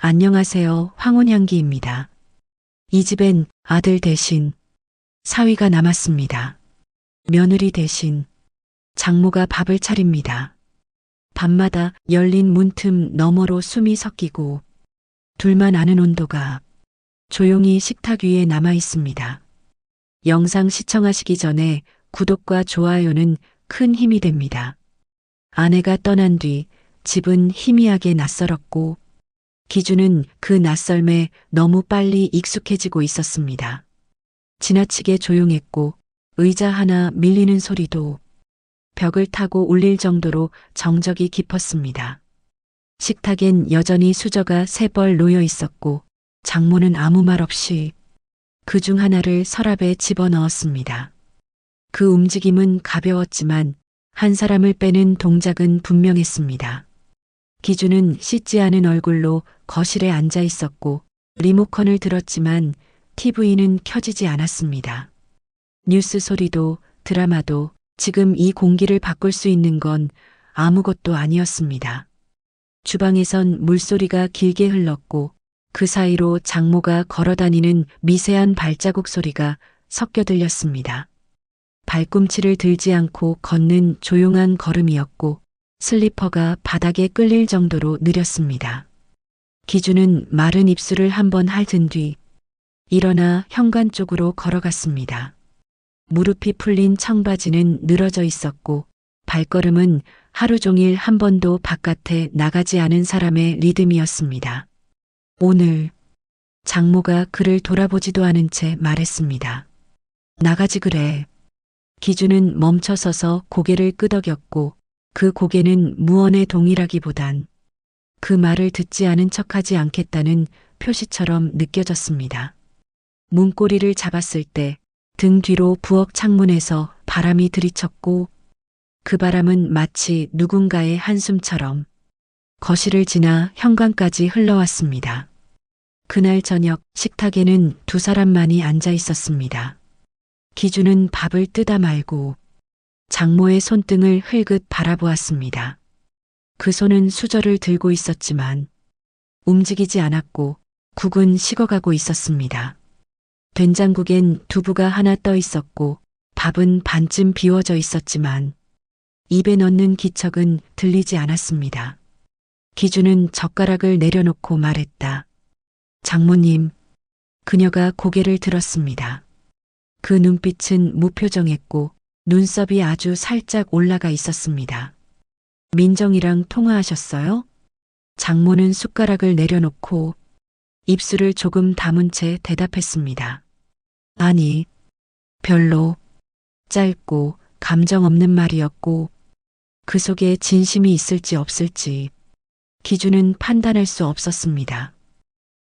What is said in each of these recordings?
안녕하세요. 황혼향기입니다. 이 집엔 아들 대신 사위가 남았습니다. 며느리 대신 장모가 밥을 차립니다. 밤마다 열린 문틈 너머로 숨이 섞이고 둘만 아는 온도가 조용히 식탁 위에 남아 있습니다. 영상 시청하시기 전에 구독과 좋아요는 큰 힘이 됩니다. 아내가 떠난 뒤 집은 희미하게 낯설었고 기준은 그 낯설매 너무 빨리 익숙해지고 있었습니다. 지나치게 조용했고 의자 하나 밀리는 소리도 벽을 타고 울릴 정도로 정적이 깊었습니다. 식탁엔 여전히 수저가 세 벌 놓여 있었고 장모는 아무 말 없이 그 중 하나를 서랍에 집어넣었습니다. 그 움직임은 가벼웠지만 한 사람을 빼는 동작은 분명했습니다. 기준은 씻지 않은 얼굴로 거실에 앉아 있었고 리모컨을 들었지만 TV는 켜지지 않았습니다. 뉴스 소리도 드라마도 지금 이 공기를 바꿀 수 있는 건 아무것도 아니었습니다. 주방에선 물소리가 길게 흘렀고 그 사이로 장모가 걸어다니는 미세한 발자국 소리가 섞여 들렸습니다. 발꿈치를 들지 않고 걷는 조용한 걸음이었고 슬리퍼가 바닥에 끌릴 정도로 느렸습니다. 기준은 마른 입술을 한번 핥은 뒤 일어나 현관 쪽으로 걸어갔습니다. 무릎이 풀린 청바지는 늘어져 있었고 발걸음은 하루 종일 한 번도 바깥에 나가지 않은 사람의 리듬이었습니다. 오늘 장모가 그를 돌아보지도 않은 채 말했습니다. 나가지 그래. 기준은 멈춰서서 고개를 끄덕였고 그 고개는 무언의 동의라기보단 그 말을 듣지 않은 척하지 않겠다는 표시처럼 느껴졌습니다. 문고리를 잡았을 때 등 뒤로 부엌 창문에서 바람이 들이쳤고 그 바람은 마치 누군가의 한숨처럼 거실을 지나 현관까지 흘러왔습니다. 그날 저녁 식탁에는 두 사람만이 앉아 있었습니다. 기준은 밥을 뜨다 말고 장모의 손등을 흘긋 바라보았습니다. 그 손은 수저를 들고 있었지만 움직이지 않았고 국은 식어가고 있었습니다. 된장국엔 두부가 하나 떠 있었고 밥은 반쯤 비워져 있었지만 입에 넣는 기척은 들리지 않았습니다. 기준은 젓가락을 내려놓고 말했다. 장모님. 그녀가 고개를 들었습니다. 그 눈빛은 무표정했고 눈썹이 아주 살짝 올라가 있었습니다. 민정이랑 통화하셨어요? 장모는 숟가락을 내려놓고 입술을 조금 다문 채 대답했습니다. 아니, 별로. 짧고 감정 없는 말이었고 그 속에 진심이 있을지 없을지 기준은 판단할 수 없었습니다.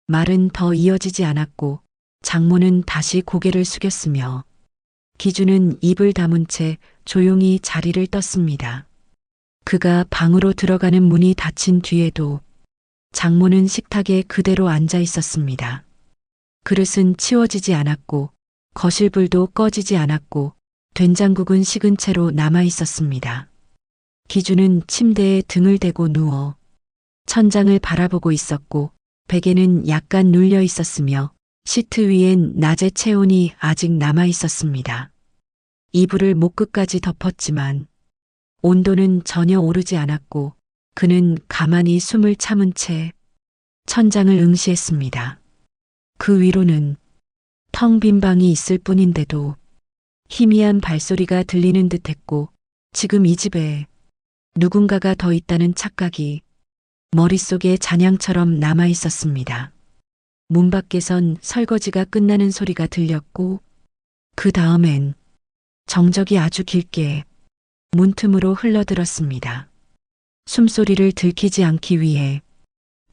말은 더 이어지지 않았고 장모는 다시 고개를 숙였으며 기준은 입을 다문 채 조용히 자리를 떴습니다. 그가 방으로 들어가는 문이 닫힌 뒤에도 장모는 식탁에 그대로 앉아 있었습니다. 그릇은 치워지지 않았고 거실불도 꺼지지 않았고 된장국은 식은 채로 남아 있었습니다. 기준은 침대에 등을 대고 누워 천장을 바라보고 있었고 베개는 약간 눌려 있었으며 시트 위엔 낮의 체온이 아직 남아 있었습니다. 이불을 목끝까지 덮었지만 온도는 전혀 오르지 않았고 그는 가만히 숨을 참은 채 천장을 응시했습니다. 그 위로는 텅 빈 방이 있을 뿐인데도 희미한 발소리가 들리는 듯했고 지금 이 집에 누군가가 더 있다는 착각이 머릿속에 잔향처럼 남아 있었습니다. 문 밖에선 설거지가 끝나는 소리가 들렸고 그 다음엔 정적이 아주 길게 문틈으로 흘러들었습니다. 숨소리를 들키지 않기 위해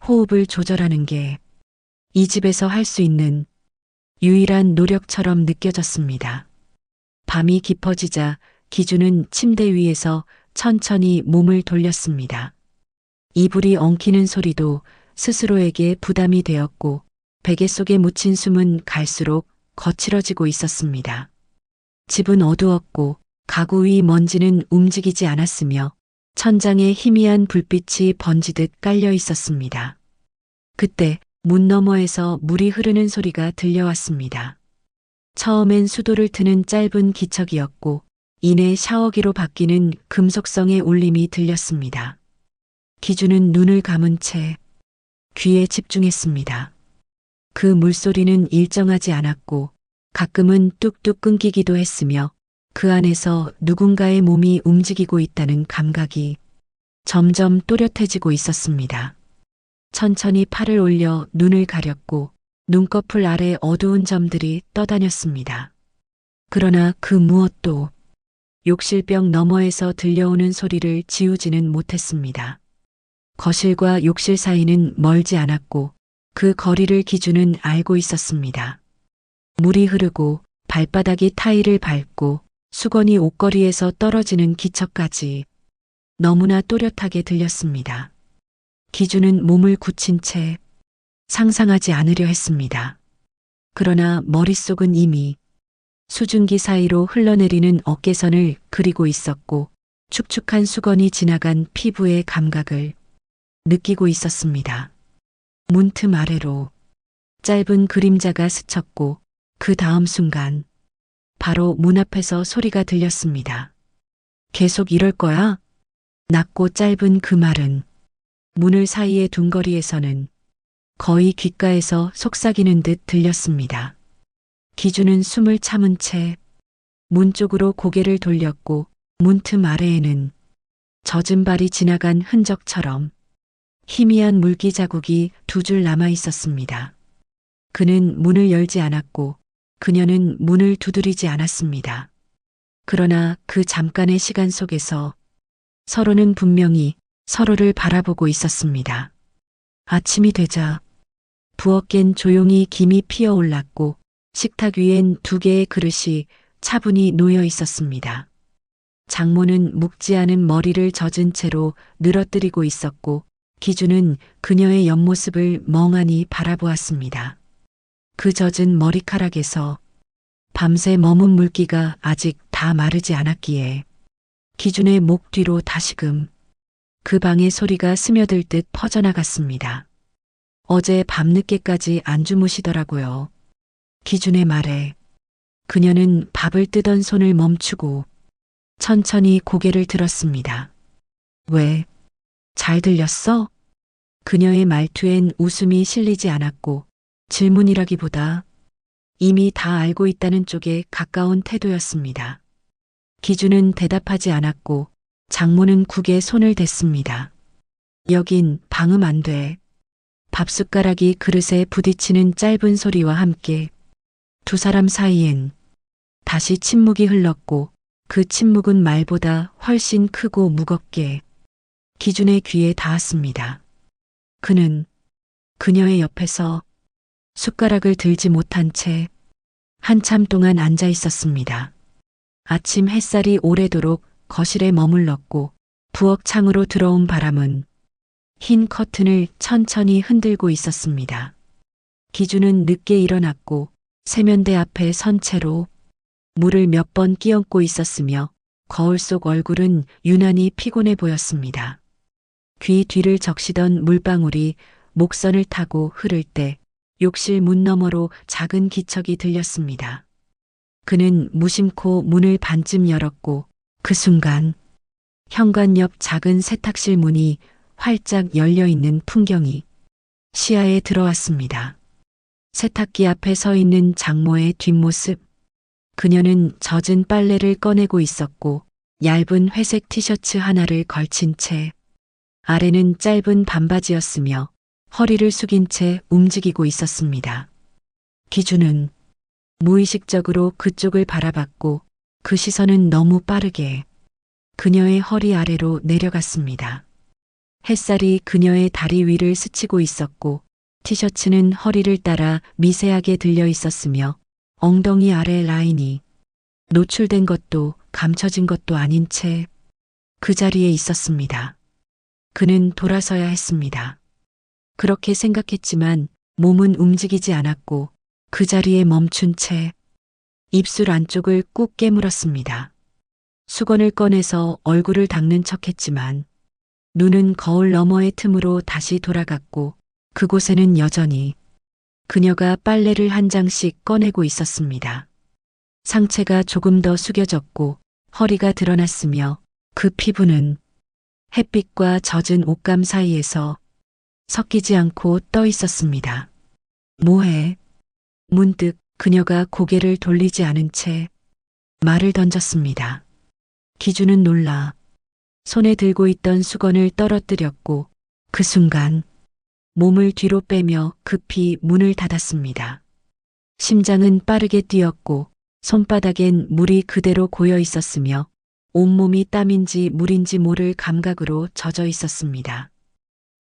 호흡을 조절하는 게 이 집에서 할 수 있는 유일한 노력처럼 느껴졌습니다. 밤이 깊어지자 기준은 침대 위에서 천천히 몸을 돌렸습니다. 이불이 엉키는 소리도 스스로에게 부담이 되었고 베개 속에 묻힌 숨은 갈수록 거칠어지고 있었습니다. 집은 어두웠고 가구 위 먼지는 움직이지 않았으며 천장에 희미한 불빛이 번지듯 깔려 있었습니다. 그때 문 너머에서 물이 흐르는 소리가 들려왔습니다. 처음엔 수도를 트는 짧은 기척이었고 이내 샤워기로 바뀌는 금속성의 울림이 들렸습니다. 기준은 눈을 감은 채 귀에 집중했습니다. 그 물소리는 일정하지 않았고 가끔은 뚝뚝 끊기기도 했으며 그 안에서 누군가의 몸이 움직이고 있다는 감각이 점점 또렷해지고 있었습니다. 천천히 팔을 올려 눈을 가렸고 눈꺼풀 아래 어두운 점들이 떠다녔습니다. 그러나 그 무엇도 욕실벽 너머에서 들려오는 소리를 지우지는 못했습니다. 거실과 욕실 사이는 멀지 않았고 그 거리를 기준은 알고 있었습니다. 물이 흐르고 발바닥이 타일을 밟고 수건이 옷걸이에서 떨어지는 기척까지 너무나 또렷하게 들렸습니다. 기준은 몸을 굳힌 채 상상하지 않으려 했습니다. 그러나 머릿속은 이미 수증기 사이로 흘러내리는 어깨선을 그리고 있었고 축축한 수건이 지나간 피부의 감각을 느끼고 있었습니다. 문틈 아래로 짧은 그림자가 스쳤고 그 다음 순간 바로 문 앞에서 소리가 들렸습니다. 계속 이럴 거야? 낮고 짧은 그 말은 문을 사이에 둔 거리에서는 거의 귓가에서 속삭이는 듯 들렸습니다. 기준은 숨을 참은 채 문 쪽으로 고개를 돌렸고 문틈 아래에는 젖은 발이 지나간 흔적처럼 희미한 물기 자국이 두 줄 남아 있었습니다. 그는 문을 열지 않았고 그녀는 문을 두드리지 않았습니다. 그러나 그 잠깐의 시간 속에서 서로는 분명히 서로를 바라보고 있었습니다. 아침이 되자 부엌 깬 조용히 김이 피어올랐고 식탁 위엔 두 개의 그릇이 차분히 놓여 있었습니다. 장모는 묵지 않은 머리를 젖은 채로 늘어뜨리고 있었고 기준은 그녀의 옆모습을 멍하니 바라보았습니다. 그 젖은 머리카락에서 밤새 머문 물기가 아직 다 마르지 않았기에 기준의 목 뒤로 다시금 그 방의 소리가 스며들 듯 퍼져나갔습니다. 어제 밤늦게까지 안 주무시더라고요. 기준의 말에 그녀는 밥을 뜨던 손을 멈추고 천천히 고개를 들었습니다. 왜? 잘 들렸어? 그녀의 말투엔 웃음이 실리지 않았고 질문이라기보다 이미 다 알고 있다는 쪽에 가까운 태도였습니다. 기준은 대답하지 않았고 장모는 국에 손을 댔습니다. 여긴 방음 안 돼. 밥숟가락이 그릇에 부딪히는 짧은 소리와 함께 두 사람 사이엔 다시 침묵이 흘렀고 그 침묵은 말보다 훨씬 크고 무겁게 기준의 귀에 닿았습니다. 그는 그녀의 옆에서 숟가락을 들지 못한 채 한참 동안 앉아 있었습니다. 아침 햇살이 오래도록 거실에 머물렀고 부엌 창으로 들어온 바람은 흰 커튼을 천천히 흔들고 있었습니다. 기준은 늦게 일어났고 세면대 앞에 선 채로 물을 몇 번 끼얹고 있었으며 거울 속 얼굴은 유난히 피곤해 보였습니다. 귀 뒤를 적시던 물방울이 목선을 타고 흐를 때 욕실 문 너머로 작은 기척이 들렸습니다. 그는 무심코 문을 반쯤 열었고 그 순간 현관 옆 작은 세탁실 문이 활짝 열려 있는 풍경이 시야에 들어왔습니다. 세탁기 앞에 서 있는 장모의 뒷모습. 그녀는 젖은 빨래를 꺼내고 있었고 얇은 회색 티셔츠 하나를 걸친 채 아래는 짧은 반바지였으며 허리를 숙인 채 움직이고 있었습니다. 기준은 무의식적으로 그쪽을 바라봤고 그 시선은 너무 빠르게 그녀의 허리 아래로 내려갔습니다. 햇살이 그녀의 다리 위를 스치고 있었고 티셔츠는 허리를 따라 미세하게 들려 있었으며 엉덩이 아래 라인이 노출된 것도 감춰진 것도 아닌 채 그 자리에 있었습니다. 그는 돌아서야 했습니다. 그렇게 생각했지만 몸은 움직이지 않았고 그 자리에 멈춘 채 입술 안쪽을 꾹 깨물었습니다. 수건을 꺼내서 얼굴을 닦는 척했지만 눈은 거울 너머의 틈으로 다시 돌아갔고 그곳에는 여전히 그녀가 빨래를 한 장씩 꺼내고 있었습니다. 상체가 조금 더 숙여졌고 허리가 드러났으며 그 피부는 햇빛과 젖은 옷감 사이에서 섞이지 않고 떠 있었습니다. 뭐해? 문득 그녀가 고개를 돌리지 않은 채 말을 던졌습니다. 기준은 놀라 손에 들고 있던 수건을 떨어뜨렸고 그 순간 몸을 뒤로 빼며 급히 문을 닫았습니다. 심장은 빠르게 뛰었고 손바닥엔 물이 그대로 고여 있었으며 온몸이 땀인지 물인지 모를 감각으로 젖어 있었습니다.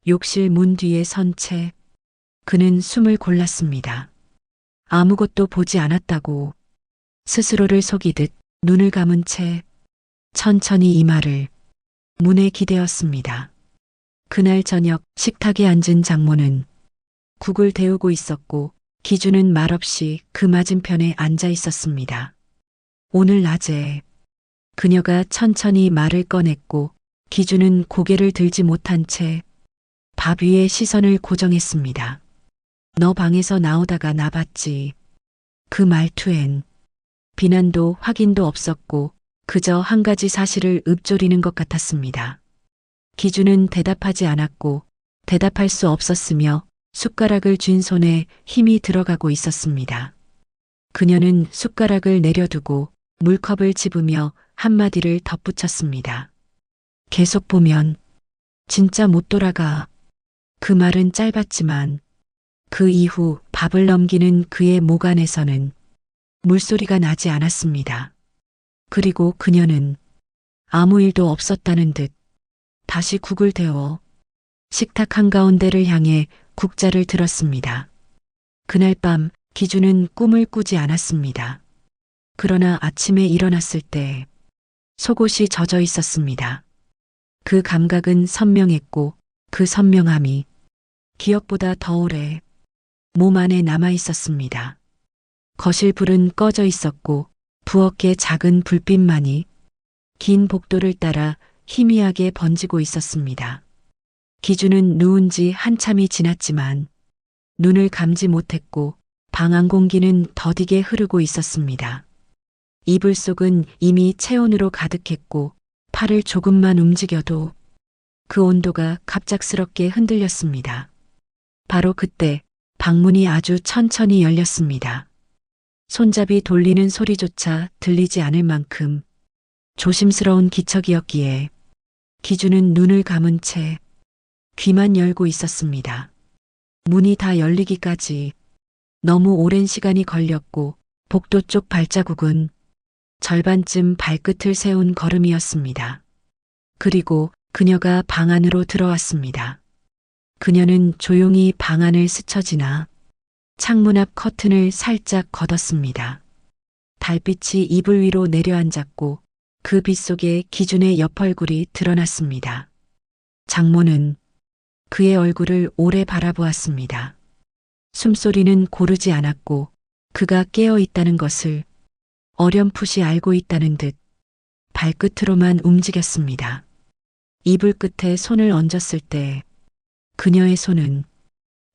욕실 문 뒤에 선 채 그는 숨을 골랐습니다. 아무것도 보지 않았다고 스스로를 속이듯 눈을 감은 채 천천히 이마를 문에 기대었습니다. 그날 저녁 식탁에 앉은 장모는 국을 데우고 있었고 기준은 말없이 그 맞은편에 앉아 있었습니다. 오늘 낮에 그녀가 천천히 말을 꺼냈고 기준은 고개를 들지 못한 채 밥 위에 시선을 고정했습니다. 너 방에서 나오다가 나 봤지. 그 말투엔 비난도 확인도 없었고 그저 한 가지 사실을 읊조리는 것 같았습니다. 기준은 대답하지 않았고 대답할 수 없었으며 숟가락을 쥔 손에 힘이 들어가고 있었습니다. 그녀는 숟가락을 내려두고 물컵을 집으며 한마디를 덧붙였습니다. 계속 보면 진짜 못 돌아가. 그 말은 짧았지만 그 이후 밥을 넘기는 그의 목 안에서는 물소리가 나지 않았습니다. 그리고 그녀는 아무 일도 없었다는 듯 다시 국을 데워 식탁 한가운데를 향해 국자를 들었습니다. 그날 밤 기준은 꿈을 꾸지 않았습니다. 그러나 아침에 일어났을 때 속옷이 젖어 있었습니다. 그 감각은 선명했고 그 선명함이 기억보다 더 오래 몸 안에 남아 있었습니다. 거실 불은 꺼져 있었고 부엌의 작은 불빛만이 긴 복도를 따라 희미하게 번지고 있었습니다. 기준은 누운 지 한참이 지났지만 눈을 감지 못했고 방 안 공기는 더디게 흐르고 있었습니다. 이불 속은 이미 체온으로 가득했고 팔을 조금만 움직여도 그 온도가 갑작스럽게 흔들렸습니다. 바로 그때 방문이 아주 천천히 열렸습니다. 손잡이 돌리는 소리조차 들리지 않을 만큼 조심스러운 기척이었기에 기준은 눈을 감은 채 귀만 열고 있었습니다. 문이 다 열리기까지 너무 오랜 시간이 걸렸고 복도 쪽 발자국은 절반쯤 발끝을 세운 걸음이었습니다. 그리고 그녀가 방 안으로 들어왔습니다. 그녀는 조용히 방 안을 스쳐 지나 창문 앞 커튼을 살짝 걷었습니다. 달빛이 이불 위로 내려앉았고 그 빛 속에 기준의 옆얼굴이 드러났습니다. 장모는 그의 얼굴을 오래 바라보았습니다. 숨소리는 고르지 않았고 그가 깨어 있다는 것을 어렴풋이 알고 있다는 듯 발끝으로만 움직였습니다. 이불 끝에 손을 얹었을 때 그녀의 손은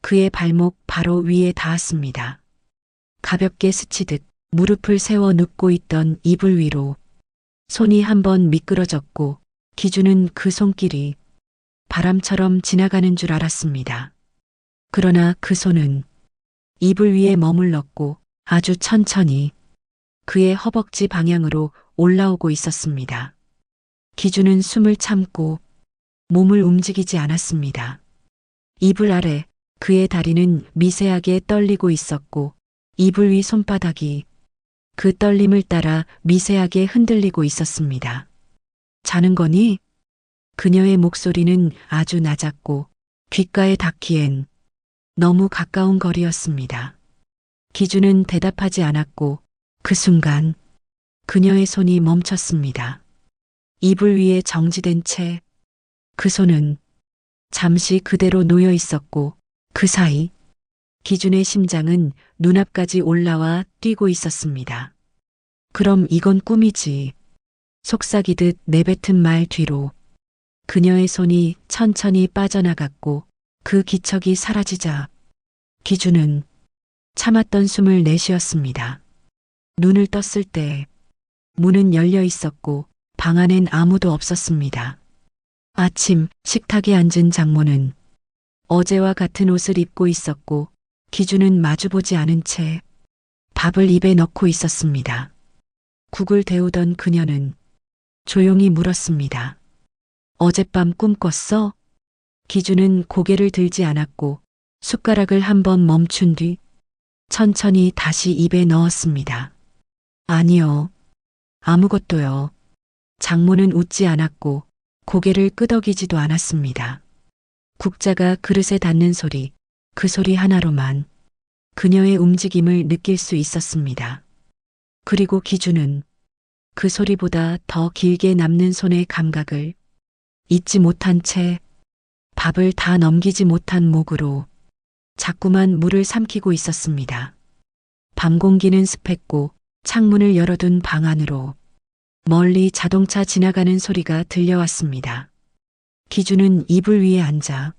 그의 발목 바로 위에 닿았습니다. 가볍게 스치듯 무릎을 세워 눕고 있던 이불 위로 손이 한번 미끄러졌고 기준은 그 손길이 바람처럼 지나가는 줄 알았습니다. 그러나 그 손은 이불 위에 머물렀고 아주 천천히 그의 허벅지 방향으로 올라오고 있었습니다. 기준은 숨을 참고 몸을 움직이지 않았습니다. 이불 아래 그의 다리는 미세하게 떨리고 있었고 이불 위 손바닥이 그 떨림을 따라 미세하게 흔들리고 있었습니다. 자는 거니? 그녀의 목소리는 아주 낮았고 귓가에 닿기엔 너무 가까운 거리였습니다. 기준은 대답하지 않았고 그 순간 그녀의 손이 멈췄습니다. 이불 위에 정지된 채 그 손은 잠시 그대로 놓여 있었고 그 사이 기준의 심장은 눈앞까지 올라와 뛰고 있었습니다. 그럼 이건 꿈이지. 속삭이듯 내뱉은 말 뒤로 그녀의 손이 천천히 빠져나갔고 그 기척이 사라지자 기준은 참았던 숨을 내쉬었습니다. 눈을 떴을 때 문은 열려 있었고 방 안엔 아무도 없었습니다. 아침 식탁에 앉은 장모는 어제와 같은 옷을 입고 있었고 기준은 마주보지 않은 채 밥을 입에 넣고 있었습니다. 국을 데우던 그녀는 조용히 물었습니다. 어젯밤 꿈 꿨어? 기준은 고개를 들지 않았고 숟가락을 한번 멈춘 뒤 천천히 다시 입에 넣었습니다. 아니요. 아무것도요. 장모는 웃지 않았고 고개를 끄덕이지도 않았습니다. 국자가 그릇에 닿는 소리, 그 소리 하나로만 그녀의 움직임을 느낄 수 있었습니다. 그리고 기준은 그 소리보다 더 길게 남는 손의 감각을 잊지 못한 채 밥을 다 넘기지 못한 목으로 자꾸만 물을 삼키고 있었습니다. 밤 공기는 습했고 창문을 열어둔 방 안으로 멀리 자동차 지나가는 소리가 들려왔습니다. 기준은 이불 위에 앉아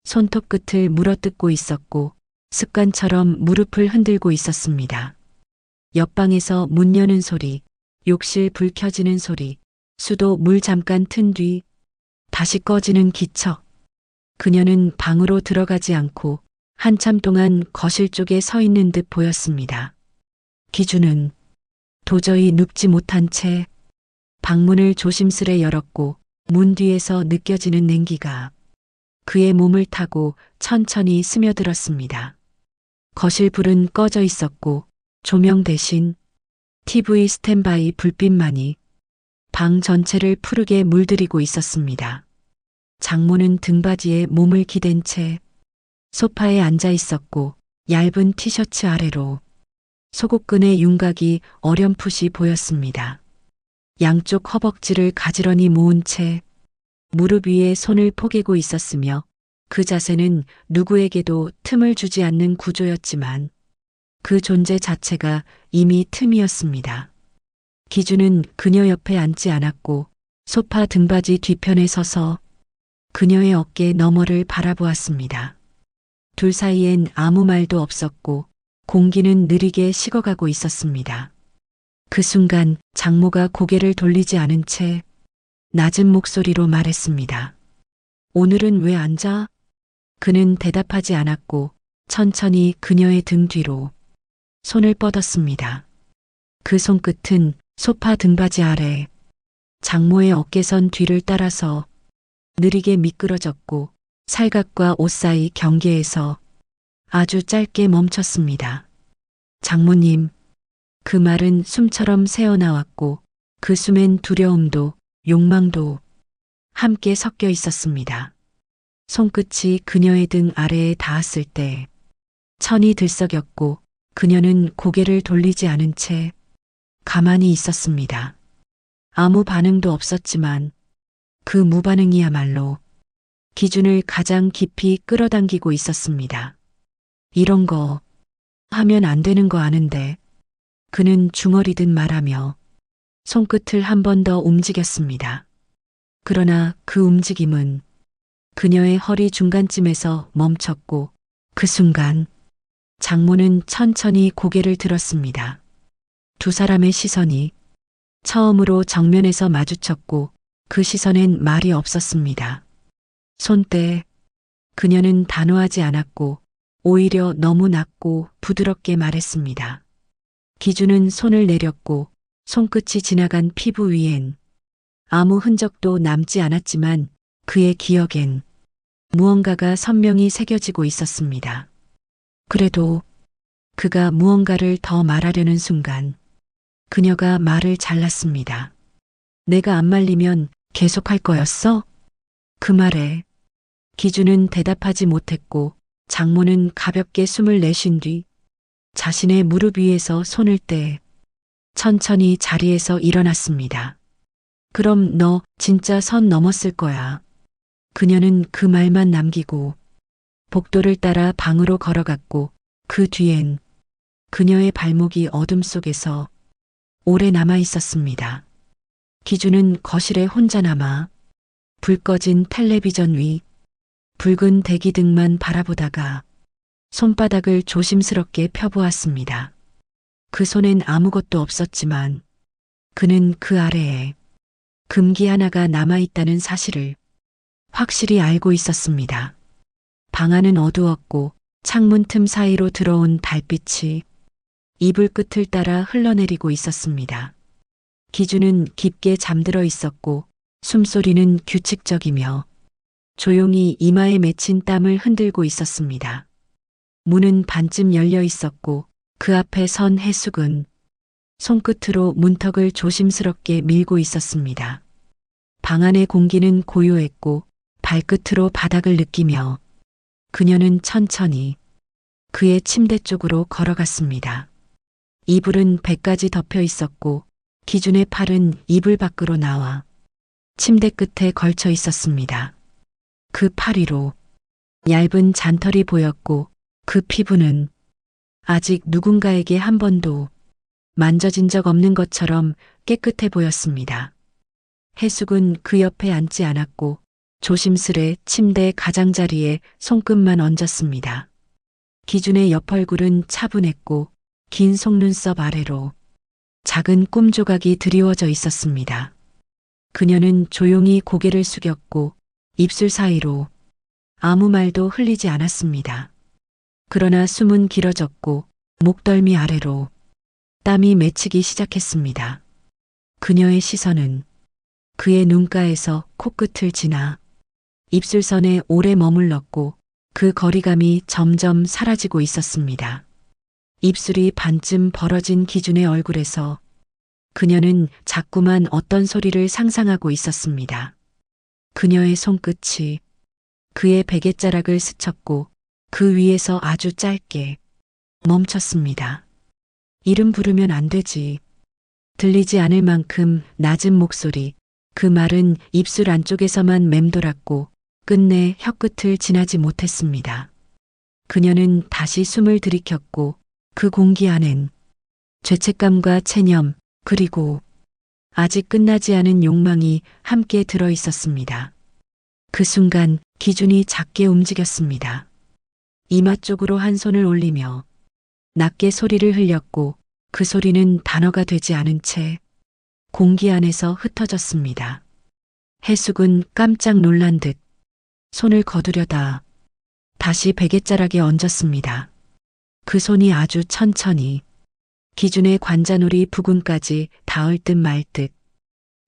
손톱 끝을 물어뜯고 있었고 습관처럼 무릎을 흔들고 있었습니다. 옆방에서 문 여는 소리, 욕실 불 켜지는 소리, 수도 물 잠깐 튼 뒤 다시 꺼지는 기척. 그녀는 방으로 들어가지 않고 한참 동안 거실 쪽에 서 있는 듯 보였습니다. 기준은 도저히 눕지 못한 채 방문을 조심스레 열었고 문 뒤에서 느껴지는 냉기가 그의 몸을 타고 천천히 스며들었습니다. 거실 불은 꺼져 있었고 조명 대신 TV 스탠바이 불빛만이 방 전체를 푸르게 물들이고 있었습니다. 장모는 등받이에 몸을 기댄 채 소파에 앉아 있었고 얇은 티셔츠 아래로 속옷끈의 윤곽이 어렴풋이 보였습니다. 양쪽 허벅지를 가지런히 모은 채 무릎 위에 손을 포개고 있었으며 그 자세는 누구에게도 틈을 주지 않는 구조였지만 그 존재 자체가 이미 틈이었습니다. 기준은 그녀 옆에 앉지 않았고 소파 등받이 뒤편에 서서 그녀의 어깨 너머를 바라보았습니다. 둘 사이엔 아무 말도 없었고 공기는 느리게 식어가고 있었습니다. 그 순간 장모가 고개를 돌리지 않은 채 낮은 목소리로 말했습니다. 오늘은 왜 앉아? 그는 대답하지 않았고 천천히 그녀의 등 뒤로 손을 뻗었습니다. 그 손끝은 소파 등받이 아래 장모의 어깨선 뒤를 따라서 느리게 미끄러졌고 살갑과 옷 사이 경계에서 아주 짧게 멈췄습니다. 장모님, 그 말은 숨처럼 새어나왔고 그 숨엔 두려움도 욕망도 함께 섞여 있었습니다. 손끝이 그녀의 등 아래에 닿았을 때 천이 들썩였고 그녀는 고개를 돌리지 않은 채 가만히 있었습니다. 아무 반응도 없었지만 그 무반응이야말로 기준을 가장 깊이 끌어당기고 있었습니다. 이런 거 하면 안 되는 거 아는데 그는 중얼이듯 말하며 손끝을 한 번 더 움직였습니다. 그러나 그 움직임은 그녀의 허리 중간쯤에서 멈췄고 그 순간 장모는 천천히 고개를 들었습니다. 두 사람의 시선이 처음으로 정면에서 마주쳤고 그 시선엔 말이 없었습니다. 손때 그녀는 단호하지 않았고 오히려 너무 낮고 부드럽게 말했습니다. 기준은 손을 내렸고 손끝이 지나간 피부 위엔 아무 흔적도 남지 않았지만 그의 기억엔 무언가가 선명히 새겨지고 있었습니다. 그래도 그가 무언가를 더 말하려는 순간 그녀가 말을 잘랐습니다. 내가 안 말리면 계속할 거였어? 그 말에 기준은 대답하지 못했고 장모는 가볍게 숨을 내쉰 뒤 자신의 무릎 위에서 손을 떼 천천히 자리에서 일어났습니다. 그럼 너 진짜 선 넘었을 거야. 그녀는 그 말만 남기고 복도를 따라 방으로 걸어갔고 그 뒤엔 그녀의 발목이 어둠 속에서 오래 남아 있었습니다. 기준은 거실에 혼자 남아 불 꺼진 텔레비전 위 붉은 대기등만 바라보다가 손바닥을 조심스럽게 펴보았습니다. 그 손엔 아무것도 없었지만 그는 그 아래에 금기 하나가 남아있다는 사실을 확실히 알고 있었습니다. 방 안은 어두웠고 창문 틈 사이로 들어온 달빛이 이불 끝을 따라 흘러내리고 있었습니다. 기준은 깊게 잠들어 있었고 숨소리는 규칙적이며 조용히 이마에 맺힌 땀을 흔들고 있었습니다. 문은 반쯤 열려 있었고 그 앞에 선 해숙은 손끝으로 문턱을 조심스럽게 밀고 있었습니다. 방 안의 공기는 고요했고 발끝으로 바닥을 느끼며 그녀는 천천히 그의 침대 쪽으로 걸어갔습니다. 이불은 배까지 덮여 있었고 기준의 팔은 이불 밖으로 나와 침대 끝에 걸쳐 있었습니다. 그 팔 위로 얇은 잔털이 보였고 그 피부는 아직 누군가에게 한 번도 만져진 적 없는 것처럼 깨끗해 보였습니다. 해숙은 그 옆에 앉지 않았고 조심스레 침대 가장자리에 손끝만 얹었습니다. 기준의 옆 얼굴은 차분했고 긴 속눈썹 아래로 작은 꿈 조각이 드리워져 있었습니다. 그녀는 조용히 고개를 숙였고 입술 사이로 아무 말도 흘리지 않았습니다. 그러나 숨은 길어졌고 목덜미 아래로 땀이 맺히기 시작했습니다. 그녀의 시선은 그의 눈가에서 코끝을 지나 입술선에 오래 머물렀고 그 거리감이 점점 사라지고 있었습니다. 입술이 반쯤 벌어진 기준의 얼굴에서 그녀는 자꾸만 어떤 소리를 상상하고 있었습니다. 그녀의 손끝이 그의 베갯자락을 스쳤고 그 위에서 아주 짧게 멈췄습니다. 이름 부르면 안 되지. 들리지 않을 만큼 낮은 목소리, 그 말은 입술 안쪽에서만 맴돌았고 끝내 혀끝을 지나지 못했습니다. 그녀는 다시 숨을 들이켰고 그 공기 안엔 죄책감과 체념 그리고 아직 끝나지 않은 욕망이 함께 들어 있었습니다. 그 순간 기준이 작게 움직였습니다. 이마 쪽으로 한 손을 올리며 낮게 소리를 흘렸고 그 소리는 단어가 되지 않은 채 공기 안에서 흩어졌습니다. 해숙은 깜짝 놀란 듯 손을 거두려다 다시 베갯자락에 얹었습니다. 그 손이 아주 천천히 기준의 관자놀이 부근까지 닿을 듯 말 듯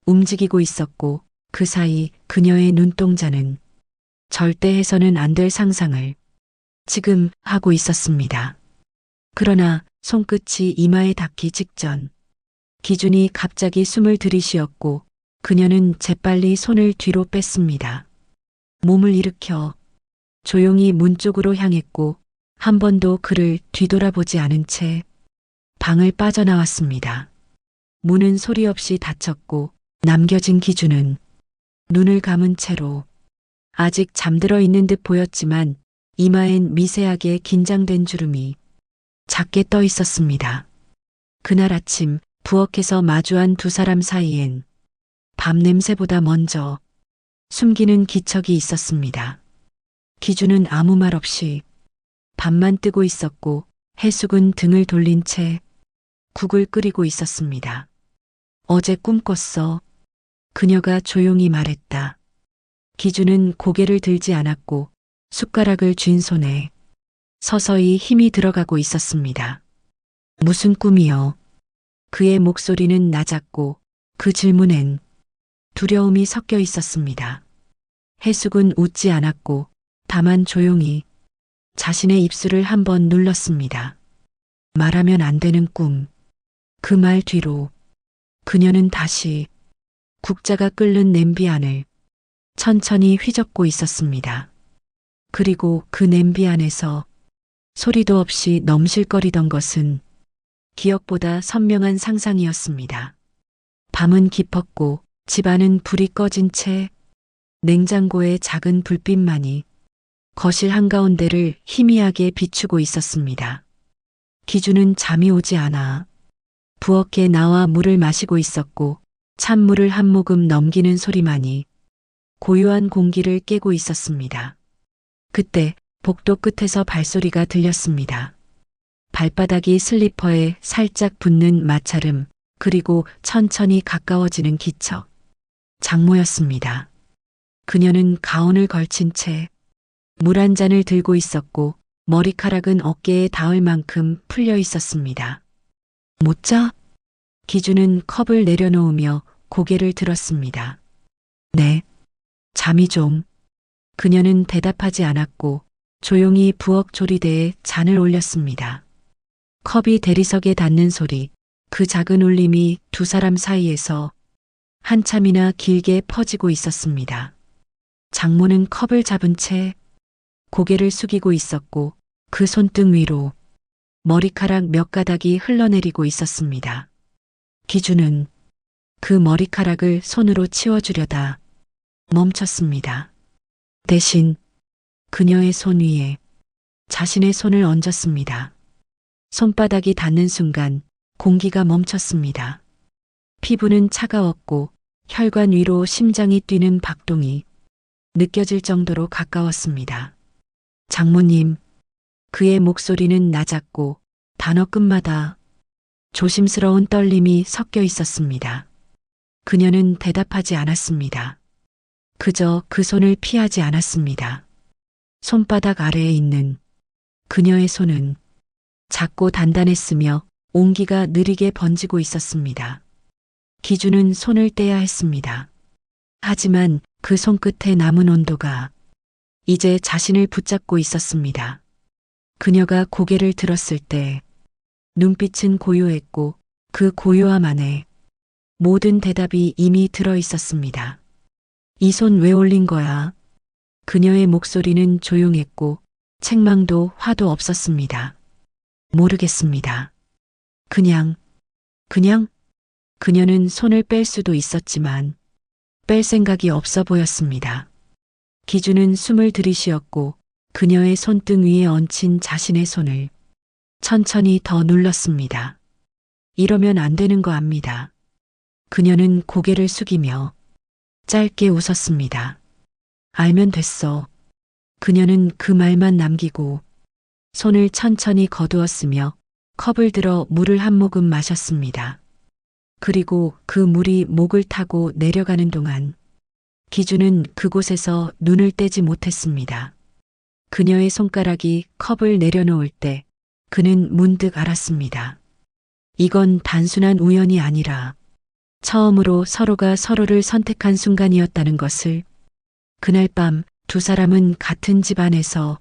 움직이고 있었고 그 사이 그녀의 눈동자는 절대 해서는 안 될 상상을 지금 하고 있었습니다. 그러나 손끝이 이마에 닿기 직전 기준이 갑자기 숨을 들이쉬었고 그녀는 재빨리 손을 뒤로 뺐습니다. 몸을 일으켜 조용히 문 쪽으로 향했고 한 번도 그를 뒤돌아보지 않은 채 방을 빠져나왔습니다. 문은 소리 없이 닫혔고 남겨진 기준은 눈을 감은 채로 아직 잠들어 있는 듯 보였지만 이마엔 미세하게 긴장된 주름이 작게 떠 있었습니다. 그날 아침 부엌에서 마주한 두 사람 사이엔 밤 냄새보다 먼저 숨기는 기척이 있었습니다. 기준은 아무 말 없이 밥만 뜨고 있었고 해숙은 등을 돌린 채 국을 끓이고 있었습니다. 어제 꿈꿨어. 그녀가 조용히 말했다. 기준은 고개를 들지 않았고 숟가락을 쥔 손에 서서히 힘이 들어가고 있었습니다. 무슨 꿈이요? 그의 목소리는 낮았고 그 질문엔 두려움이 섞여 있었습니다. 해숙은 웃지 않았고 다만 조용히 자신의 입술을 한번 눌렀습니다. 말하면 안 되는 꿈. 그 말 뒤로 그녀는 다시 국자가 끓는 냄비 안을 천천히 휘젓고 있었습니다. 그리고 그 냄비 안에서 소리도 없이 넘실거리던 것은 기억보다 선명한 상상이었습니다. 밤은 깊었고 집안은 불이 꺼진 채 냉장고의 작은 불빛만이 거실 한가운데를 희미하게 비추고 있었습니다. 기준은 잠이 오지 않아 부엌에 나와 물을 마시고 있었고 찬물을 한 모금 넘기는 소리만이 고요한 공기를 깨고 있었습니다. 그때 복도 끝에서 발소리가 들렸습니다. 발바닥이 슬리퍼에 살짝 붙는 마찰음, 그리고 천천히 가까워지는 기척. 장모였습니다. 그녀는 가운을 걸친 채 물 한 잔을 들고 있었고 머리카락은 어깨에 닿을 만큼 풀려 있었습니다. 못 자? 기준은 컵을 내려놓으며 고개를 들었습니다. 네. 잠이 좀. 그녀는 대답하지 않았고 조용히 부엌 조리대에 잔을 올렸습니다. 컵이 대리석에 닿는 소리, 그 작은 울림이 두 사람 사이에서 한참이나 길게 퍼지고 있었습니다. 장모는 컵을 잡은 채 고개를 숙이고 있었고 그 손등 위로 머리카락 몇 가닥이 흘러내리고 있었습니다. 기준은 그 머리카락을 손으로 치워주려다 멈췄습니다. 대신 그녀의 손 위에 자신의 손을 얹었습니다. 손바닥이 닿는 순간 공기가 멈췄습니다. 피부는 차가웠고 혈관 위로 심장이 뛰는 박동이 느껴질 정도로 가까웠습니다. 장모님, 그의 목소리는 낮았고 단어 끝마다 조심스러운 떨림이 섞여 있었습니다. 그녀는 대답하지 않았습니다. 그저 그 손을 피하지 않았습니다. 손바닥 아래에 있는 그녀의 손은 작고 단단했으며 온기가 느리게 번지고 있었습니다. 기준은 손을 떼야 했습니다. 하지만 그 손끝에 남은 온도가 이제 자신을 붙잡고 있었습니다. 그녀가 고개를 들었을 때 눈빛은 고요했고 그 고요함 안에 모든 대답이 이미 들어 있었습니다. 이 손 왜 올린 거야? 그녀의 목소리는 조용했고 책망도 화도 없었습니다. 모르겠습니다. 그냥. 그녀는 손을 뺄 수도 있었지만 뺄 생각이 없어 보였습니다. 기준은 숨을 들이쉬었고 그녀의 손등 위에 얹힌 자신의 손을 천천히 더 눌렀습니다. 이러면 안 되는 거 압니다. 그녀는 고개를 숙이며 짧게 웃었습니다. 알면 됐어. 그녀는 그 말만 남기고 손을 천천히 거두었으며 컵을 들어 물을 한 모금 마셨습니다. 그리고 그 물이 목을 타고 내려가는 동안 기준은 그곳에서 눈을 떼지 못했습니다. 그녀의 손가락이 컵을 내려놓을 때 그는 문득 알았습니다. 이건 단순한 우연이 아니라 처음으로 서로가 서로를 선택한 순간이었다는 것을. 그날 밤 두 사람은 같은 집 안에서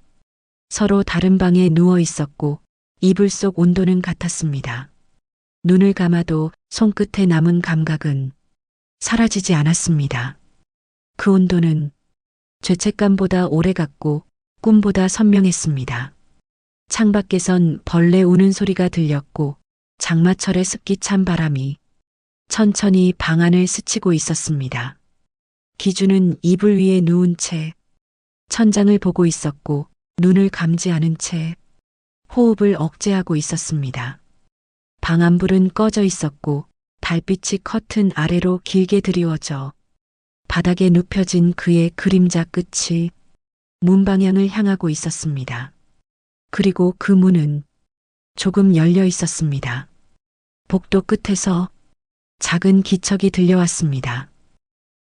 서로 다른 방에 누워 있었고 이불 속 온도는 같았습니다. 눈을 감아도 손끝에 남은 감각은 사라지지 않았습니다. 그 온도는 죄책감보다 오래갔고 꿈보다 선명했습니다. 창밖에선 벌레 우는 소리가 들렸고 장마철의 습기 찬 바람이 천천히 방 안을 스치고 있었습니다. 기준은 이불 위에 누운 채 천장을 보고 있었고 눈을 감지 않은 채 호흡을 억제하고 있었습니다. 방 안불은 꺼져 있었고 달빛이 커튼 아래로 길게 드리워져 바닥에 눕혀진 그의 그림자 끝이 문 방향을 향하고 있었습니다. 그리고 그 문은 조금 열려 있었습니다. 복도 끝에서 작은 기척이 들려왔습니다.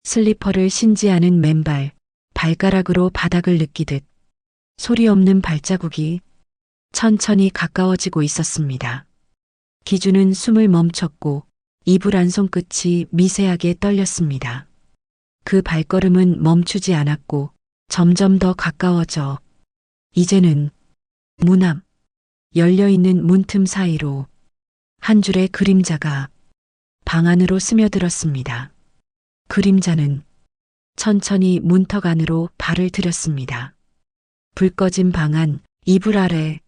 슬리퍼를 신지 않은 맨발, 발가락으로 바닥을 느끼듯 소리 없는 발자국이 천천히 가까워지고 있었습니다. 기준은 숨을 멈췄고 이불 안 손끝이 미세하게 떨렸습니다. 그 발걸음은 멈추지 않았고 점점 더 가까워져 이제는 문 앞, 열려있는 문틈 사이로 한 줄의 그림자가 방 안으로 스며들었습니다. 그림자는 천천히 문턱 안으로 발을 들였습니다. 불 꺼진 방 안, 이불 아래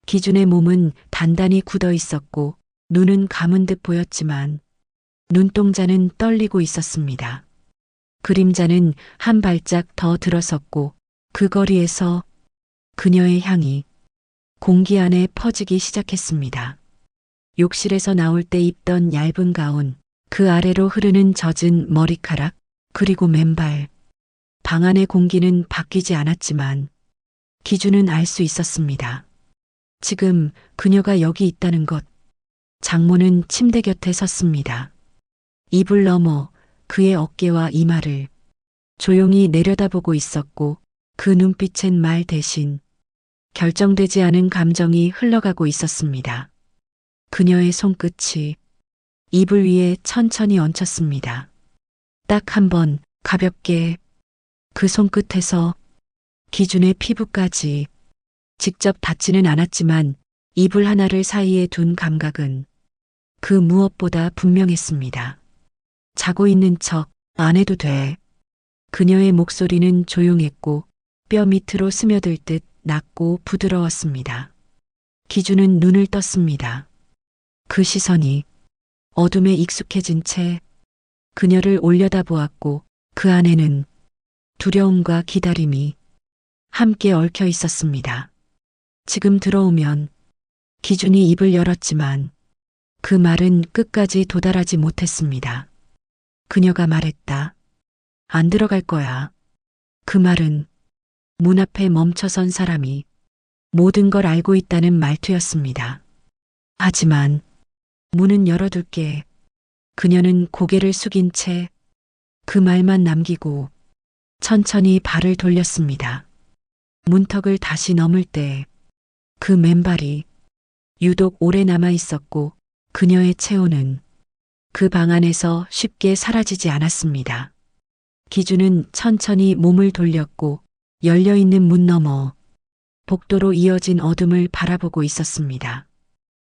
기준의 몸은 단단히 굳어 있었고 눈은 감은 듯 보였지만 눈동자는 떨리고 있었습니다. 그림자는 한 발짝 더 들어섰고 그 거리에서 그녀의 향이 공기 안에 퍼지기 시작했습니다. 욕실에서 나올 때 입던 얇은 가운, 그 아래로 흐르는 젖은 머리카락, 그리고 맨발. 방 안의 공기는 바뀌지 않았지만 기준은 알 수 있었습니다. 지금 그녀가 여기 있다는 것. 장모는 침대 곁에 섰습니다. 이불 너머 그의 어깨와 이마를 조용히 내려다보고 있었고 그 눈빛엔 말 대신 결정되지 않은 감정이 흘러가고 있었습니다. 그녀의 손끝이 이불 위에 천천히 얹혔습니다. 딱 한 번 가볍게 그 손끝에서 기준의 피부까지 직접 닿지는 않았지만 이불 하나를 사이에 둔 감각은 그 무엇보다 분명했습니다. 자고 있는 척 안 해도 돼. 그녀의 목소리는 조용했고 뼈 밑으로 스며들 듯 낮고 부드러웠습니다. 기준은 눈을 떴습니다. 그 시선이 어둠에 익숙해진 채 그녀를 올려다보았고 그 안에는 두려움과 기다림이 함께 얽혀 있었습니다. 지금 들어오면 기준이 입을 열었지만 그 말은 끝까지 도달하지 못했습니다. 그녀가 말했다. 안 들어갈 거야. 그 말은 문 앞에 멈춰선 사람이 모든 걸 알고 있다는 말투였습니다. 하지만 문은 열어둘게. 그녀는 고개를 숙인 채 그 말만 남기고 천천히 발을 돌렸습니다. 문턱을 다시 넘을 때 그 맨발이 유독 오래 남아 있었고 그녀의 체온은 그 방 안에서 쉽게 사라지지 않았습니다. 기준은 천천히 몸을 돌렸고 열려있는 문 너머 복도로 이어진 어둠을 바라보고 있었습니다.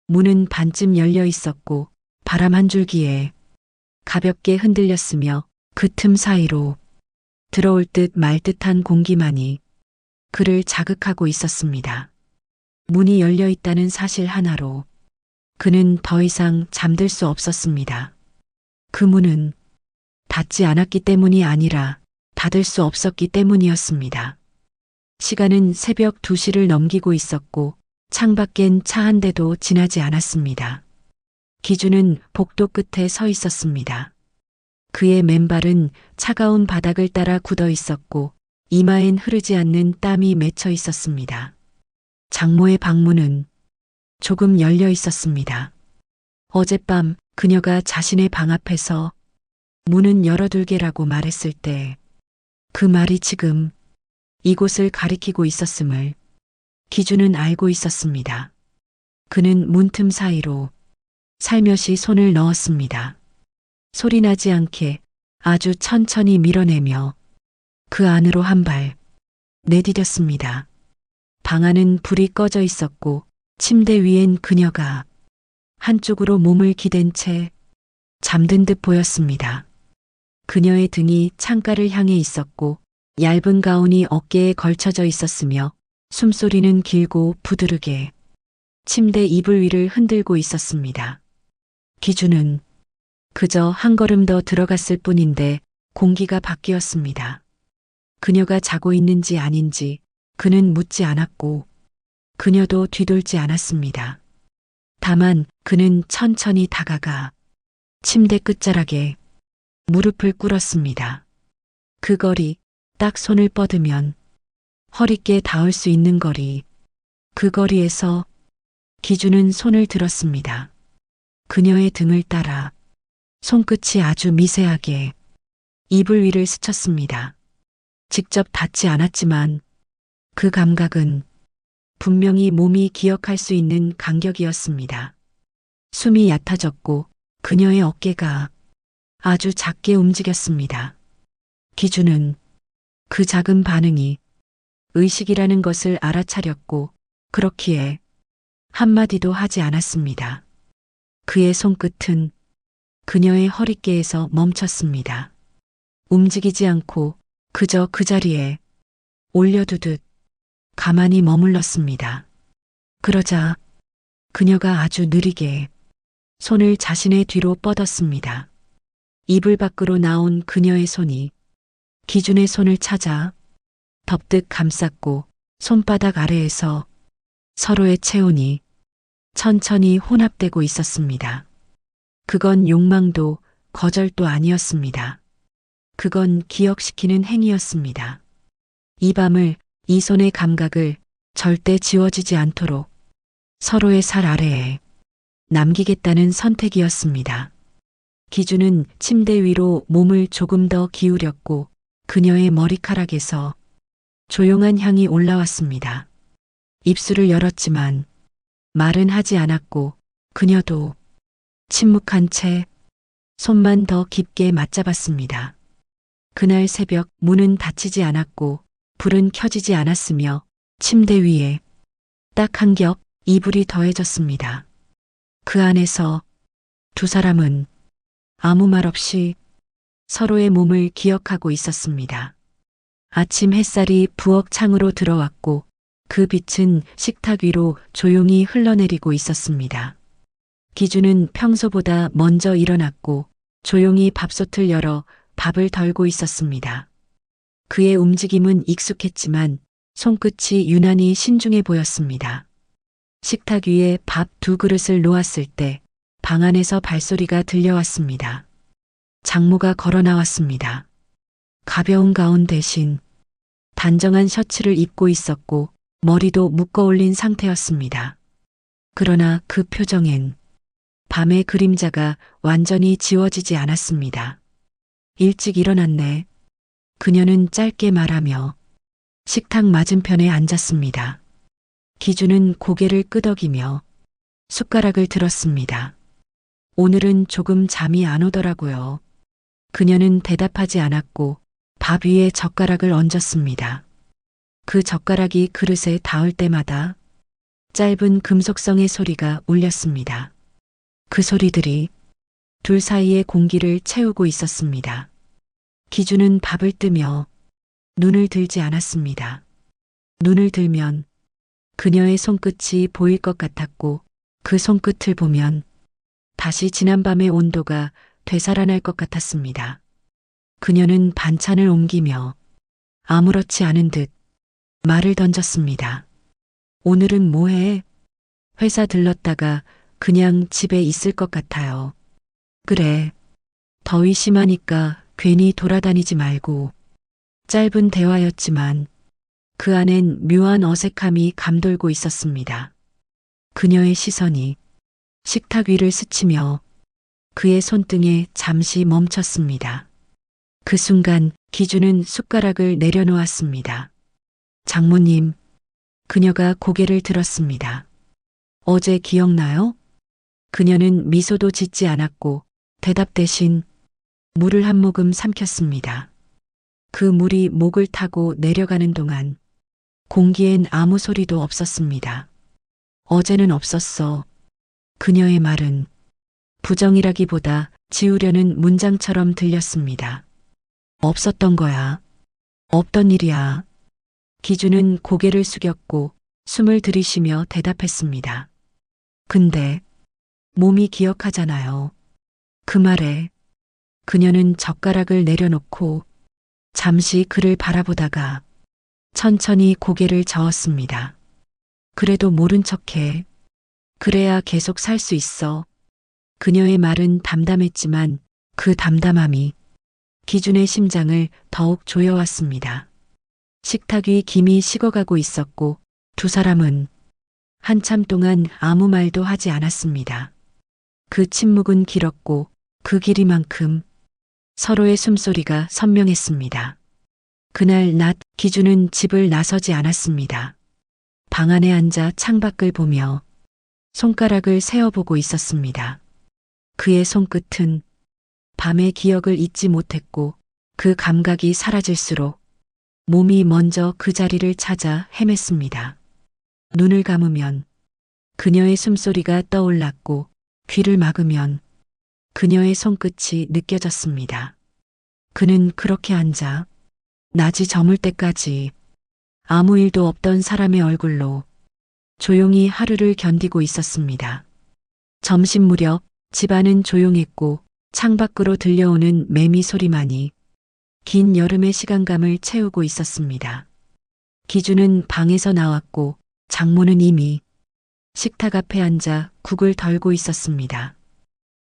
문은 반쯤 열려 있었고 바람 한 줄기에 가볍게 흔들렸으며 그 틈 사이로 들어올 듯 말 듯한 공기만이 그를 자극하고 있었습니다. 문이 열려 있다는 사실 하나로 그는 더 이상 잠들 수 없었습니다. 그 문은 닫지 않았기 때문이 아니라 닫을 수 없었기 때문이었습니다. 시간은 새벽 2시를 넘기고 있었고 창밖엔 차 한 대도 지나지 않았습니다. 기준은 복도 끝에 서 있었습니다. 그의 맨발은 차가운 바닥을 따라 굳어 있었고 이마엔 흐르지 않는 땀이 맺혀 있었습니다. 장모의 방문은 조금 열려 있었습니다. 어젯밤 그녀가 자신의 방 앞에서 문은 열어둘게라고 말했을 때 그 말이 지금 이곳을 가리키고 있었음을 기준은 알고 있었습니다. 그는 문틈 사이로 살며시 손을 넣었습니다. 소리나지 않게 아주 천천히 밀어내며 그 안으로 한 발 내디뎠습니다. 방 안은 불이 꺼져 있었고 침대 위엔 그녀가 한쪽으로 몸을 기댄 채 잠든 듯 보였습니다. 그녀의 등이 창가를 향해 있었고 얇은 가운이 어깨에 걸쳐져 있었으며 숨소리는 길고 부드르게 침대 이불 위를 흔들고 있었습니다. 기준은 그저 한 걸음 더 들어갔을 뿐인데 공기가 바뀌었습니다. 그녀가 자고 있는지 아닌지 그는 묻지 않았고 그녀도 뒤돌지 않았습니다. 다만 그는 천천히 다가가 침대 끝자락에 무릎을 꿇었습니다. 그 거리, 딱 손을 뻗으면 허리께 닿을 수 있는 거리, 그 거리에서 기준은 손을 들었습니다. 그녀의 등을 따라 손끝이 아주 미세하게 이불 위를 스쳤습니다. 직접 닿지 않았지만 그 감각은 분명히 몸이 기억할 수 있는 간격이었습니다. 숨이 얕아졌고 그녀의 어깨가 아주 작게 움직였습니다. 기준은 그 작은 반응이 의식이라는 것을 알아차렸고 그렇기에 한마디도 하지 않았습니다. 그의 손끝은 그녀의 허리께에서 멈췄습니다. 움직이지 않고 그저 그 자리에 올려두듯 가만히 머물렀습니다. 그러자 그녀가 아주 느리게 손을 자신의 뒤로 뻗었습니다. 이불 밖으로 나온 그녀의 손이 기준의 손을 찾아 덥득 감쌌고 손바닥 아래에서 서로의 체온이 천천히 혼합되고 있었습니다. 그건 욕망도 거절도 아니었습니다. 그건 기억시키는 행위였습니다. 이 밤을 이 손의 감각을 절대 지워지지 않도록 서로의 살 아래에 남기겠다는 선택이었습니다. 기준은 침대 위로 몸을 조금 더 기울였고 그녀의 머리카락에서 조용한 향이 올라왔습니다. 입술을 열었지만 말은 하지 않았고 그녀도 침묵한 채 손만 더 깊게 맞잡았습니다. 그날 새벽 문은 닫히지 않았고 불은 켜지지 않았으며 침대 위에 딱 한 겹 이불이 더해졌습니다. 그 안에서 두 사람은 아무 말 없이 서로의 몸을 기억하고 있었습니다. 아침 햇살이 부엌 창으로 들어왔고 그 빛은 식탁 위로 조용히 흘러내리고 있었습니다. 기준은 평소보다 먼저 일어났고 조용히 밥솥을 열어 밥을 덜고 있었습니다. 그의 움직임은 익숙했지만 손끝이 유난히 신중해 보였습니다. 식탁 위에 밥 2그릇을 놓았을 때 방 안에서 발소리가 들려왔습니다. 장모가 걸어 나왔습니다. 가벼운 가운 대신 단정한 셔츠를 입고 있었고 머리도 묶어 올린 상태였습니다. 그러나 그 표정엔 밤의 그림자가 완전히 지워지지 않았습니다. 일찍 일어났네. 그녀는 짧게 말하며 식탁 맞은편에 앉았습니다. 기준은 고개를 끄덕이며 숟가락을 들었습니다. 오늘은 조금 잠이 안 오더라고요. 그녀는 대답하지 않았고 밥 위에 젓가락을 얹었습니다. 그 젓가락이 그릇에 닿을 때마다 짧은 금속성의 소리가 울렸습니다. 그 소리들이 둘 사이의 공기를 채우고 있었습니다. 기준은 밥을 뜨며 눈을 들지 않았습니다. 눈을 들면 그녀의 손끝이 보일 것 같았고 그 손끝을 보면 다시 지난밤의 온도가 되살아날 것 같았습니다. 그녀는 반찬을 옮기며 아무렇지 않은 듯 말을 던졌습니다. 오늘은 뭐해? 회사 들렀다가 그냥 집에 있을 것 같아요. 그래. 더위 심하니까 괜히 돌아다니지 말고. 짧은 대화였지만 그 안엔 묘한 어색함이 감돌고 있었습니다. 그녀의 시선이 식탁 위를 스치며 그의 손등에 잠시 멈췄습니다. 그 순간 기준은 숟가락을 내려놓았습니다. 장모님, 그녀가 고개를 들었습니다. 어제 기억나요? 그녀는 미소도 짓지 않았고 대답 대신 물을 한 모금 삼켰습니다. 그 물이 목을 타고 내려가는 동안 공기엔 아무 소리도 없었습니다. 어제는 없었어. 그녀의 말은 부정이라기보다 지우려는 문장처럼 들렸습니다. 없었던 거야. 없던 일이야. 기준은 고개를 숙였고 숨을 들이쉬며 대답했습니다. 근데 몸이 기억하잖아요. 그 말에 그녀는 젓가락을 내려놓고 잠시 그를 바라보다가 천천히 고개를 저었습니다. 그래도 모른 척해. 그래야 계속 살 수 있어. 그녀의 말은 담담했지만 그 담담함이 기준의 심장을 더욱 조여왔습니다. 식탁 위 김이 식어가고 있었고 두 사람은 한참 동안 아무 말도 하지 않았습니다. 그 침묵은 길었고 그 길이만큼 서로의 숨소리가 선명했습니다. 그날 낮 기준은 집을 나서지 않았습니다. 방 안에 앉아 창밖을 보며 손가락을 세어보고 있었습니다. 그의 손끝은 밤의 기억을 잊지 못했고 그 감각이 사라질수록 몸이 먼저 그 자리를 찾아 헤맸습니다. 눈을 감으면 그녀의 숨소리가 떠올랐고 귀를 막으면 그녀의 손끝이 느껴졌습니다. 그는 그렇게 앉아 낮이 저물 때까지 아무 일도 없던 사람의 얼굴로 조용히 하루를 견디고 있었습니다. 점심 무렵 집안은 조용했고 창밖으로 들려오는 매미 소리만이 긴 여름의 시간감을 채우고 있었습니다. 기준은 방에서 나왔고 장모는 이미 식탁 앞에 앉아 국을 덜고 있었습니다.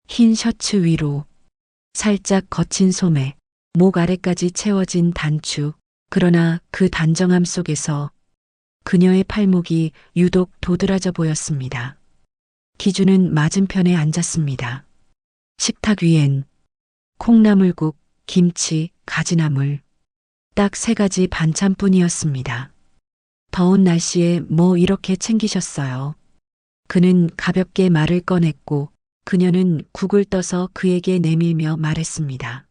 흰 셔츠 위로 살짝 거친 소매, 목 아래까지 채워진 단추, 그러나 그 단정함 속에서 그녀의 팔목이 유독 도드라져 보였습니다. 기준은 맞은편에 앉았습니다. 식탁 위엔 콩나물국, 김치, 가지나물, 딱 3가지 반찬뿐이었습니다. 더운 날씨에 뭐 이렇게 챙기셨어요? 그는 가볍게 말을 꺼냈고 그녀는 국을 떠서 그에게 내밀며 말했습니다.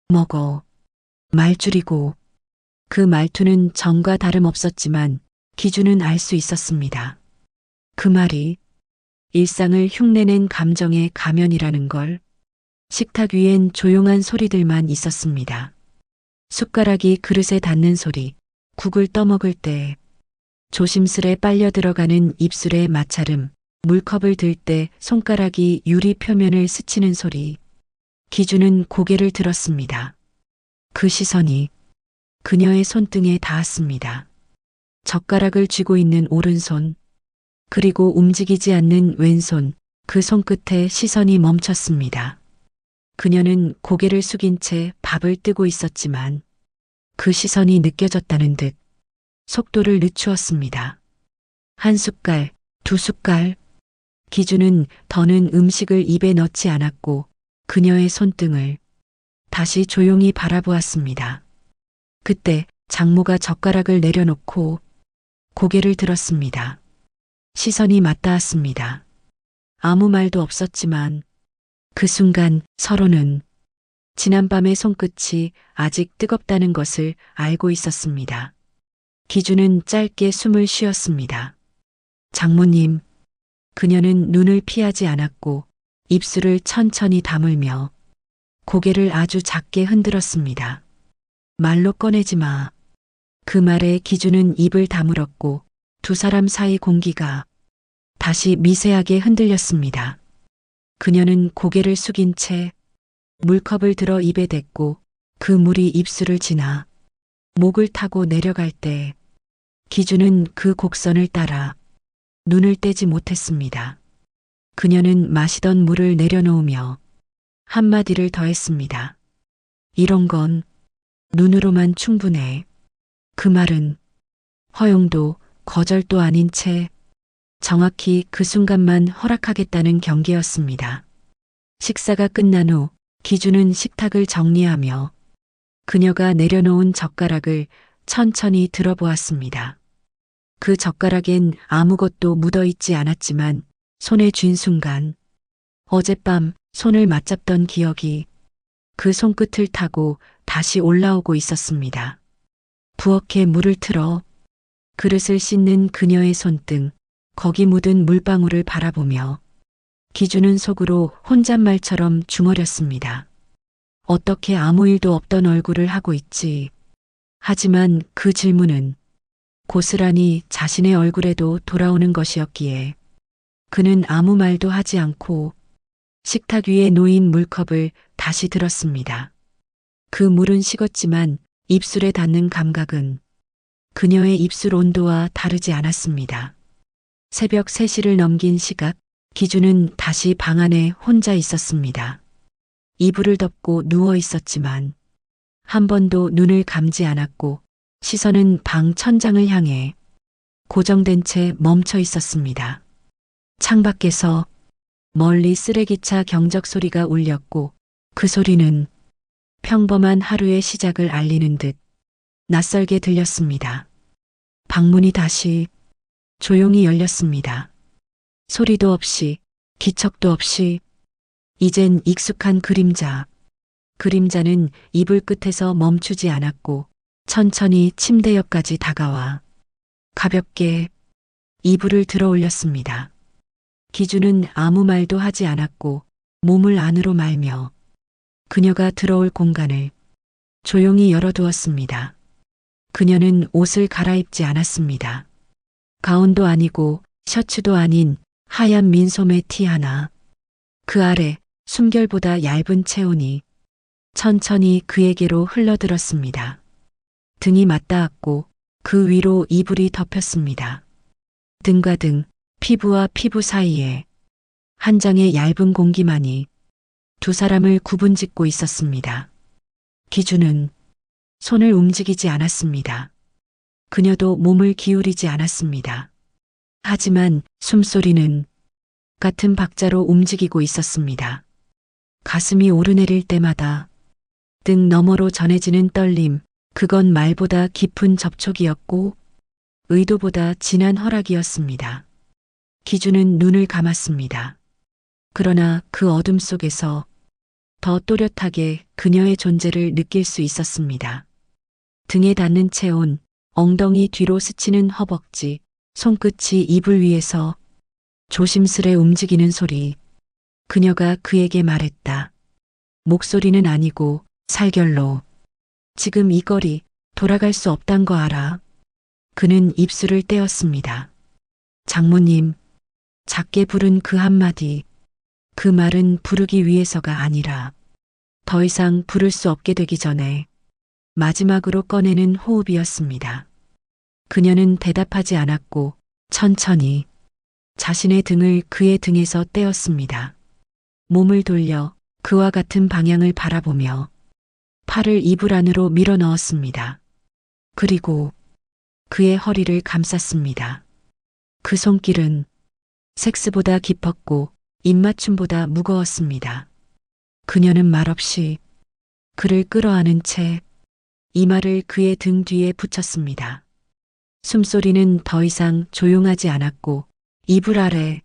먹어. 말 줄이고. 그 말투는 전과 다름없었지만 기준은 알 수 있었습니다. 그 말이 일상을 흉내낸 감정의 가면이라는 걸. 식탁 위엔 조용한 소리들만 있었습니다. 숟가락이 그릇에 닿는 소리, 국을 떠먹을 때 조심스레 빨려 들어가는 입술의 마찰음, 물컵을 들 때 손가락이 유리 표면을 스치는 소리. 기준은 고개를 들었습니다. 그 시선이 그녀의 손등에 닿았습니다. 젓가락을 쥐고 있는 오른손, 그리고 움직이지 않는 왼손, 그 손끝에 시선이 멈췄습니다. 그녀는 고개를 숙인 채 밥을 뜨고 있었지만 그 시선이 느껴졌다는 듯 속도를 늦추었습니다. 1숟갈, 2숟갈. 기준은 더는 음식을 입에 넣지 않았고 그녀의 손등을 다시 조용히 바라보았습니다. 그때 장모가 젓가락을 내려놓고 고개를 들었습니다. 시선이 맞닿았습니다. 아무 말도 없었지만 그 순간 서로는 지난밤의 손끝이 아직 뜨겁다는 것을 알고 있었습니다. 기준은 짧게 숨을 쉬었습니다. 장모님. 그녀는 눈을 피하지 않았고 입술을 천천히 다물며 고개를 아주 작게 흔들었습니다. 말로 꺼내지 마. 그 말에 기준은 입을 다물었고 2사람 사이 공기가 다시 미세하게 흔들렸습니다. 그녀는 고개를 숙인 채 물컵을 들어 입에 댔고 그 물이 입술을 지나 목을 타고 내려갈 때 기준은 그 곡선을 따라 눈을 떼지 못했습니다. 그녀는 마시던 물을 내려놓으며 한마디를 더했습니다. 이런 건 눈으로만 충분해. 그 말은 허용도 거절도 아닌 채 정확히 그 순간만 허락하겠다는 경계였습니다. 식사가 끝난 후 기준은 식탁을 정리하며 그녀가 내려놓은 젓가락을 천천히 들어보았습니다. 그 젓가락엔 아무것도 묻어있지 않았지만 손에 쥔 순간 어젯밤 손을 맞잡던 기억이 그 손끝을 타고 다시 올라오고 있었습니다. 부엌에 물을 틀어 그릇을 씻는 그녀의 손등, 거기 묻은 물방울을 바라보며 기준은 속으로 혼잣말처럼 중얼였습니다. 어떻게 아무 일도 없던 얼굴을 하고 있지. 하지만 그 질문은 고스란히 자신의 얼굴에도 돌아오는 것이었기에 그는 아무 말도 하지 않고 식탁 위에 놓인 물컵을 다시 들었습니다. 그 물은 식었지만 입술에 닿는 감각은 그녀의 입술 온도와 다르지 않았습니다. 새벽 3시를 넘긴 시각, 기준은 다시 방 안에 혼자 있었습니다. 이불을 덮고 누워 있었지만 한 번도 눈을 감지 않았고 시선은 방 천장을 향해 고정된 채 멈춰 있었습니다. 창밖에서 멀리 쓰레기차 경적 소리가 울렸고 그 소리는 평범한 하루의 시작을 알리는 듯 낯설게 들렸습니다. 방문이 다시 조용히 열렸습니다. 소리도 없이, 기척도 없이, 이젠 익숙한 그림자. 그림자는 이불 끝에서 멈추지 않았고 천천히 침대 옆까지 다가와 가볍게 이불을 들어 올렸습니다. 기준은 아무 말도 하지 않았고 몸을 안으로 말며 그녀가 들어올 공간을 조용히 열어두었습니다. 그녀는 옷을 갈아입지 않았습니다. 가운도 아니고 셔츠도 아닌 하얀 민소매 티 하나. 그 아래 숨결보다 얇은 체온이 천천히 그에게로 흘러들었습니다. 등이 맞닿았고 그 위로 이불이 덮였습니다. 등과 등, 피부와 피부 사이에 한 장의 얇은 공기만이 2사람을 구분짓고 있었습니다. 기준은 손을 움직이지 않았습니다. 그녀도 몸을 기울이지 않았습니다. 하지만 숨소리는 같은 박자로 움직이고 있었습니다. 가슴이 오르내릴 때마다 등 너머로 전해지는 떨림, 그건 말보다 깊은 접촉이었고 의도보다 진한 허락이었습니다. 기준은 눈을 감았습니다. 그러나 그 어둠 속에서 더 또렷하게 그녀의 존재를 느낄 수 있었습니다. 등에 닿는 체온, 엉덩이 뒤로 스치는 허벅지, 손끝이 이불 위에서 조심스레 움직이는 소리. 그녀가 그에게 말했다. 목소리는 아니고 살결로. 지금 이 거리 돌아갈 수 없단 거 알아. 그는 입술을 떼었습니다. 장모님, 작게 부른 그 한마디. 그 말은 부르기 위해서가 아니라 더 이상 부를 수 없게 되기 전에 마지막으로 꺼내는 호흡이었습니다. 그녀는 대답하지 않았고 천천히 자신의 등을 그의 등에서 떼었습니다. 몸을 돌려 그와 같은 방향을 바라보며 팔을 이불 안으로 밀어 넣었습니다. 그리고 그의 허리를 감쌌습니다. 그 손길은 섹스보다 깊었고 입맞춤보다 무거웠습니다. 그녀는 말없이 그를 끌어안은 채 이마를 그의 등 뒤에 붙였습니다. 숨소리는 더 이상 조용하지 않았고 이불 아래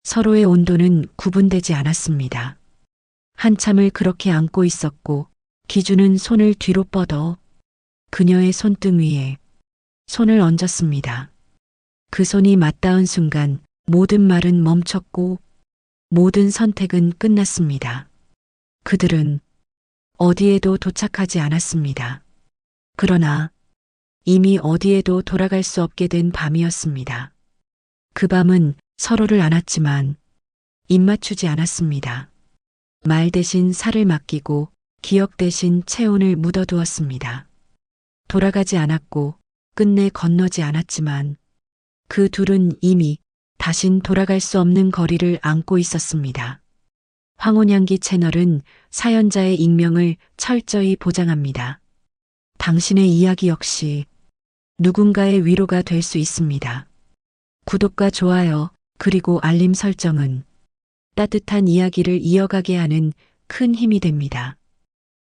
서로의 온도는 구분되지 않았습니다. 한참을 그렇게 안고 있었고 기준은 손을 뒤로 뻗어 그녀의 손등 위에 손을 얹었습니다. 그 손이 맞닿은 순간 모든 말은 멈췄고 모든 선택은 끝났습니다. 그들은 어디에도 도착하지 않았습니다. 그러나 이미 어디에도 돌아갈 수 없게 된 밤이었습니다. 그 밤은 서로를 안았지만 입맞추지 않았습니다. 말 대신 살을 맡기고 기억 대신 체온을 묻어두었습니다. 돌아가지 않았고 끝내 건너지 않았지만 그 둘은 이미 다신 돌아갈 수 없는 거리를 안고 있었습니다. 황혼향기 채널은 사연자의 익명을 철저히 보장합니다. 당신의 이야기 역시 누군가의 위로가 될 수 있습니다. 구독과 좋아요, 그리고 알림 설정은 따뜻한 이야기를 이어가게 하는 큰 힘이 됩니다.